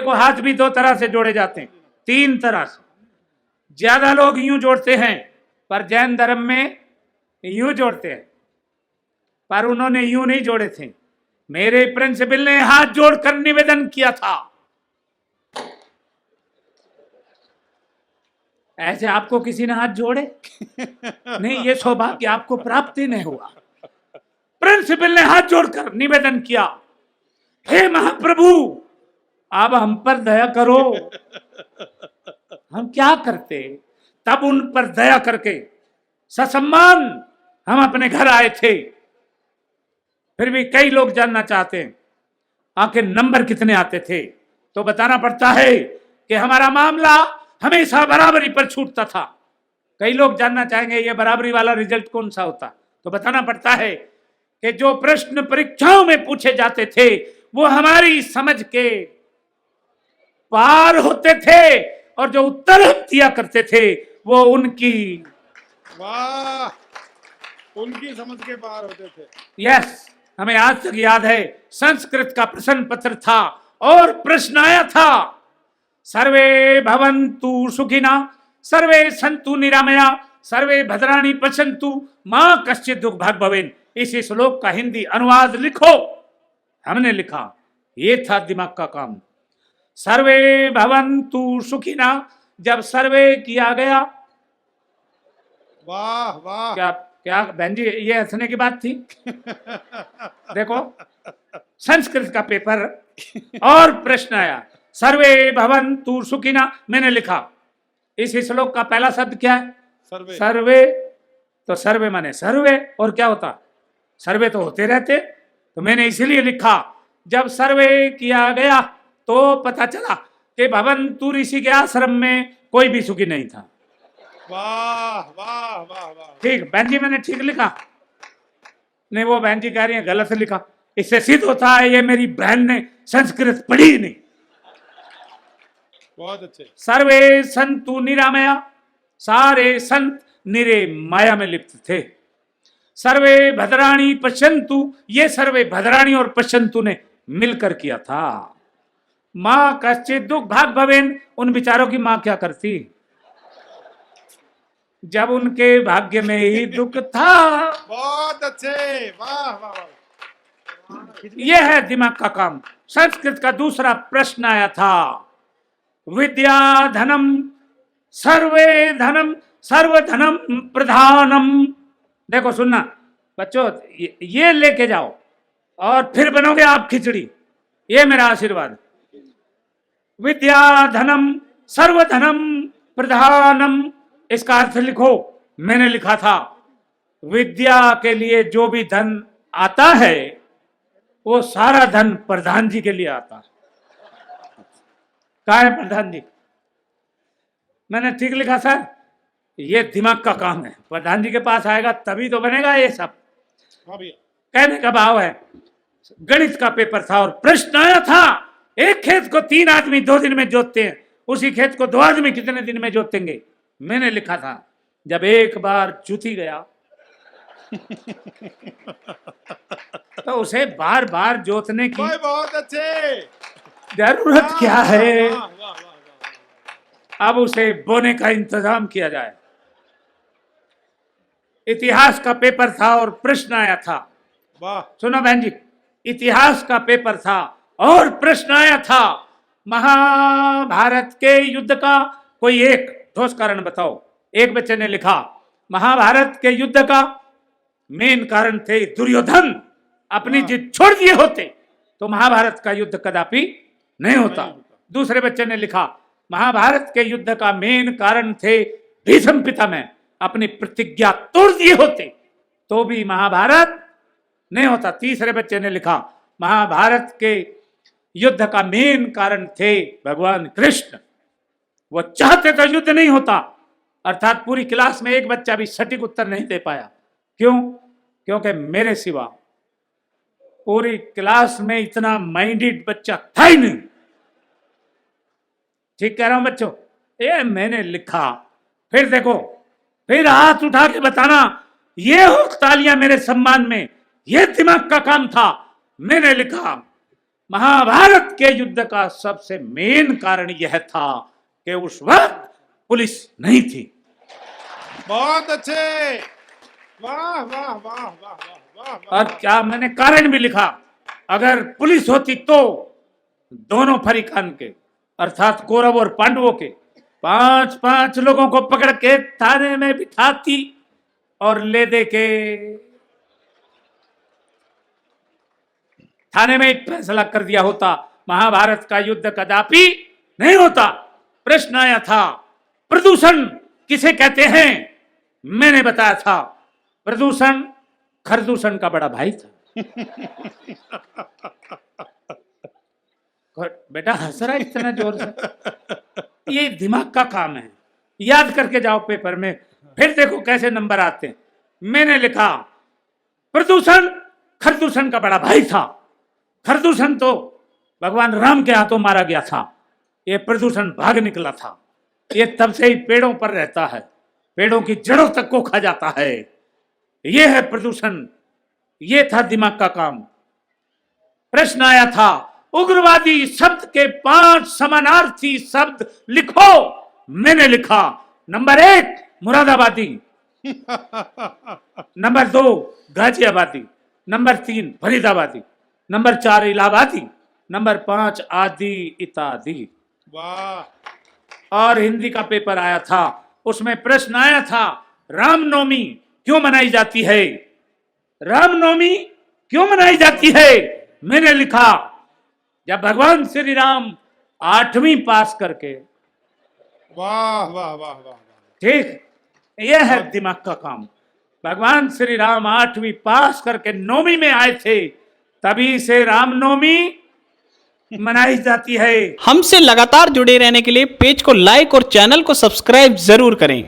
देखो हाथ भी दो तरह से जोड़े जाते हैं, 3 तरह से। ज्यादा लोग यूं जोड़ते हैं, पर जैन धर्म में यूं जोड़ते हैं, पर उन्होंने यूं नहीं जोड़े थे। मेरे प्रिंसिपल ने हाथ जोड़कर निवेदन किया था। ऐसे आपको किसी ने हाथ जोड़े? नहीं, ये सौभाग्य आपको प्राप्त ही नहीं हुआ। प्रिंसिपल ने हाथ जोड़कर निवेदन किया, हे महाप्रभु, अब हम पर दया करो। हम क्या करते? तब उन पर दया करके ससम्मान हम अपने घर आए थे। फिर भी कई लोग जानना चाहते हैं आखिर नंबर कितने आते थे, तो बताना पड़ता है कि हमारा मामला हमेशा बराबरी पर छूटता था। कई लोग जानना चाहेंगे ये बराबरी वाला रिजल्ट कौन सा होता, तो बताना पड़ता है कि जो प्रश्न परीक्षाओं में पूछे जाते थे वो हमारी समझ के पार होते थे, और जो उत्तर हम दिया करते थे वो उनकी, वाह, उनकी समझ के पार होते थे। यस, हमें आज तक याद है, संस्कृत का प्रश्न पत्र था और प्रश्न आया था, सर्वे भवन्तु सुखिना, सर्वे सन्तु निरामया, सर्वे भद्राणि पश्यन्तु, मां कश्चित् दुख भाग भवेन। इस श्लोक का हिंदी अनुवाद लिखो। हमने लिखा, ये था दिमाग का काम। सर्वे भवन्तु सुखिना, जब सर्वे किया गया, वाह वाह, क्या क्या बहन जी, ये हंसने की बात थी? देखो, संस्कृत का पेपर और प्रश्न आया, सर्वे भवन्तु सुखिना, मैंने लिखा। इस श्लोक का पहला शब्द क्या है? सर्वे। सर्वे, तो सर्वे माने सर्वे, और क्या होता? सर्वे तो होते रहते। तो मैंने इसीलिए लिखा, जब सर्वे किया गया तो पता चला कि भवन्तु ऋषि के आश्रम में कोई भी सुखी नहीं था। वाह वाह वाह वाह, ठीक बहन जी, मैंने ठीक लिखा? नहीं, वो बहन जी कह रही है गलत लिखा। इससे सिद्ध होता है ये मेरी बहन ने संस्कृत पढ़ी ही नहीं। बहुत अच्छे। सर्वे संतु निरामया, सारे संत निरे माया में लिप्त थे। सर्वे भद्राणी पश्यन्तु, ये सर्वे भद्राणी और पश्यन्तु ने मिलकर किया था। मां कश्चित् दुख भाग भवेन, उन बिचारों की मां क्या करती जब उनके भाग्य में ही दुख था। बहुत अच्छे, वाह वाह वाह। यह है दिमाग का काम। संस्कृत का दूसरा प्रश्न आया था, विद्या धनम सर्वे धनम सर्वधनम प्रधानम। देखो सुनना बच्चों, ये लेके जाओ और फिर बनोगे आप खिचड़ी, ये मेरा आशीर्वाद। विद्या धनम सर्वधनम प्रधानम, इसका अर्थ लिखो। मैंने लिखा था, विद्या के लिए जो भी धन आता है वो सारा धन प्रधान जी के लिए आता है। कहाँ है प्रधान जी? मैंने ठीक लिखा सर? ये दिमाग का काम है। प्रधान जी के पास आएगा तभी तो बनेगा ये सब। हाँ भैया, कहने का भाव है, गणित का पेपर था और प्रश्न आया था, एक खेत को 3 आदमी 2 दिन में जोतते हैं, उसी खेत को 2 आदमी कितने दिन में जोतेंगे? मैंने लिखा था, जब एक बार जुती गया तो उसे बार बार जोतने की बहुत अच्छे, जरूरत क्या है? वाह, वाह, वाह, वाह। अब उसे बोने का इंतजाम किया जाए। इतिहास का पेपर था और प्रश्न आया था। वाह, सुनो बहन जी, इतिहास का पेपर था और प्रश्न आया था, महाभारत के युद्ध का कोई एक ठोस कारण बताओ। एक बच्चे ने लिखा, महाभारत के युद्ध का मेन कारण थे दुर्योधन। अपनी जिद छोड़ दिए होते तो महाभारत का युद्ध कदापि नहीं होता। दूसरे बच्चे ने लिखा, महाभारत के युद्ध का मेन कारण थे भीष्म पितामह। अपनी प्रतिज्ञा तोड़ दिए होते तो भी महाभारत नहीं होता। तीसरे बच्चे ने लिखा, महाभारत के युद्ध का मेन कारण थे भगवान कृष्ण। वो चाहते तो युद्ध नहीं होता। अर्थात पूरी क्लास में एक बच्चा भी सटीक उत्तर नहीं दे पाया। क्यों? क्योंकि मेरे सिवा पूरी क्लास में इतना माइंडेड बच्चा था ही नहीं। ठीक कह रहा हूं बच्चों? ये मैंने लिखा। फिर देखो, फिर हाथ उठा के बताना, ये हो तालियां मेरे सम्मान में। ये दिमाग का काम था। मैंने लिखा, महाभारत के युद्ध का सबसे मेन कारण यह था कि उस वक्त पुलिस नहीं थी। बहुत अच्छे, वाह वाह वाह वाह वाह वाह। और क्या मैंने कारण भी लिखा, अगर पुलिस होती तो दोनों फरीकान के अर्थात कौरव और पांडवों के 5-5 लोगों को पकड़ के थाने में बिठाती और ले दे के थाने में एक फैसला कर दिया होता, महाभारत का युद्ध कदापि नहीं होता। प्रश्न आया था प्रदूषण किसे कहते हैं, मैंने बताया था प्रदूषण खरदूषण का बड़ा भाई था। बेटा हंस रहा है इतना जोर से, ये दिमाग का काम है, याद करके जाओ पेपर में, फिर देखो कैसे नंबर आते हैं। मैंने लिखा प्रदूषण खरदूषण का बड़ा भाई था। खरदूषण तो भगवान राम के हाथों मारा गया था, ये प्रदूषण भाग निकला था, ये तब से ही पेड़ों पर रहता है, पेड़ों की जड़ों तक को खा जाता है, ये है प्रदूषण। ये था दिमाग का काम। प्रश्न आया था उग्रवादी शब्द के 5 समानार्थी शब्द लिखो, मैंने लिखा नंबर 1 मुरादाबादी, नंबर 2 गाजियाबादी, नंबर 3 फरीदाबादी, नंबर 4 इलाहाबादी, नंबर 5 आदि इत्यादि। वाह। और हिंदी का पेपर आया था, उसमें प्रश्न आया था रामनवमी क्यों मनाई जाती है, रामनवमी क्यों मनाई जाती है। मैंने लिखा जब भगवान श्री राम 8वीं पास करके, वाह वाह वाह वाह। ठीक, यह है दिमाग का काम। भगवान श्री राम 8वीं पास करके 9वीं में आए थे, तभी से रामनवमी मनाई जाती है। हमसे लगातार जुड़े रहने के लिए पेज को लाइक और चैनल को सब्सक्राइब जरूर करें।